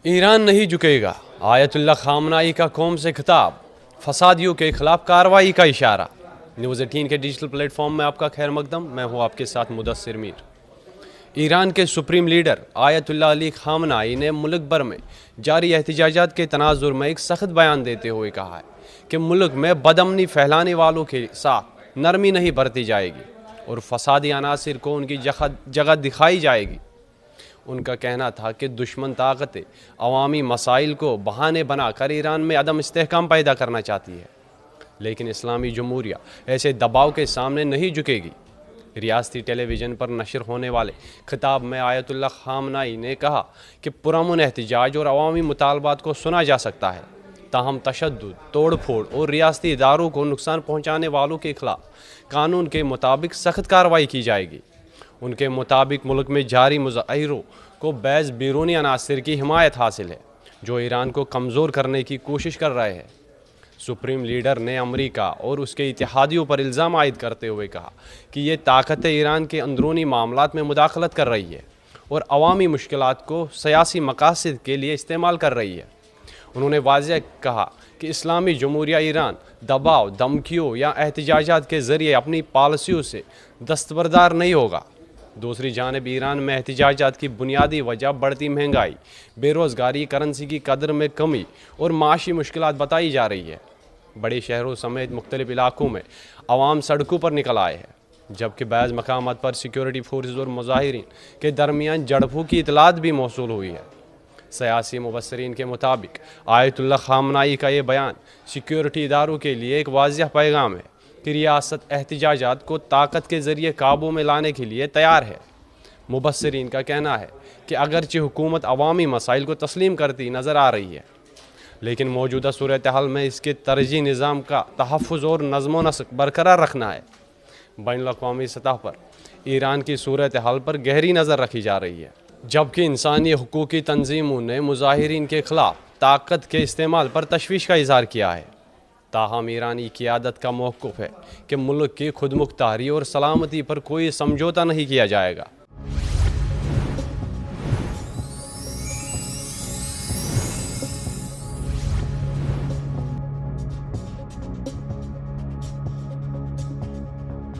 ایران نہیں جھکے گا، آیت اللہ خامنائی کا قوم سے خطاب، فسادیوں کے خلاف کارروائی کا اشارہ۔ نیوز 18 کے ڈیجیٹل پلیٹ فارم میں آپ کا خیر مقدم، میں ہوں آپ کے ساتھ مدثر میر۔ ایران کے سپریم لیڈر آیت اللہ علی خامنائی نے ملک بھر میں جاری احتجاجات کے تناظر میں ایک سخت بیان دیتے ہوئے کہا ہے کہ ملک میں بدامنی پھیلانے والوں کے ساتھ نرمی نہیں برتی جائے گی اور فسادی عناصر کو ان کی جگہ دکھائی جائے گی۔ ان کا کہنا تھا کہ دشمن طاقتیں عوامی مسائل کو بہانے بنا کر ایران میں عدم استحکام پیدا کرنا چاہتی ہے، لیکن اسلامی جمہوریہ ایسے دباؤ کے سامنے نہیں جھکے گی۔ ریاستی ٹیلی ویژن پر نشر ہونے والے خطاب میں آیت اللہ خامنائی نے کہا کہ پرامن احتجاج اور عوامی مطالبات کو سنا جا سکتا ہے، تاہم تشدد، توڑ پھوڑ اور ریاستی اداروں کو نقصان پہنچانے والوں کے خلاف قانون کے مطابق سخت کارروائی کی جائے گی۔ ان کے مطابق ملک میں جاری مظاہروں کو بعض بیرونی عناصر کی حمایت حاصل ہے جو ایران کو کمزور کرنے کی کوشش کر رہے ہیں۔ سپریم لیڈر نے امریکہ اور اس کے اتحادیوں پر الزام عائد کرتے ہوئے کہا کہ یہ طاقتیں ایران کے اندرونی معاملات میں مداخلت کر رہی ہے اور عوامی مشکلات کو سیاسی مقاصد کے لیے استعمال کر رہی ہے۔ انہوں نے واضح کہا کہ اسلامی جمہوریہ ایران دباؤ، دھمکیوں یا احتجاجات کے ذریعے اپنی پالیسیوں سے دستبردار نہیں ہوگا۔ دوسری جانب ایران میں احتجاجات کی بنیادی وجہ بڑھتی مہنگائی، بے روزگاری، کرنسی کی قدر میں کمی اور معاشی مشکلات بتائی جا رہی ہے۔ بڑے شہروں سمیت مختلف علاقوں میں عوام سڑکوں پر نکل آئے ہیں، جبکہ بعض مقامات پر سیکیورٹی فورسز اور مظاہرین کے درمیان جھڑپوں کی اطلاعات بھی موصول ہوئی ہے۔ سیاسی مبصرین کے مطابق آیت اللہ خامنائی کا یہ بیان سیکیورٹی اداروں کے لیے ایک واضح پیغام ہے کہ ریاست احتجاجات کو طاقت کے ذریعے قابو میں لانے کے لیے تیار ہے۔ مبصرین کا کہنا ہے کہ اگرچہ حکومت عوامی مسائل کو تسلیم کرتی نظر آ رہی ہے، لیکن موجودہ صورتحال میں اس کے ترجیحی نظام کا تحفظ اور نظم و نسق برقرار رکھنا ہے۔ بین الاقوامی سطح پر ایران کی صورتحال پر گہری نظر رکھی جا رہی ہے، جبکہ انسانی حقوقی تنظیموں نے مظاہرین کے خلاف طاقت کے استعمال پر تشویش کا اظہار کیا ہے۔ تاہم ایرانی قیادت کا موقف ہے کہ ملک کی خود مختاری اور سلامتی پر کوئی سمجھوتہ نہیں کیا جائے گا۔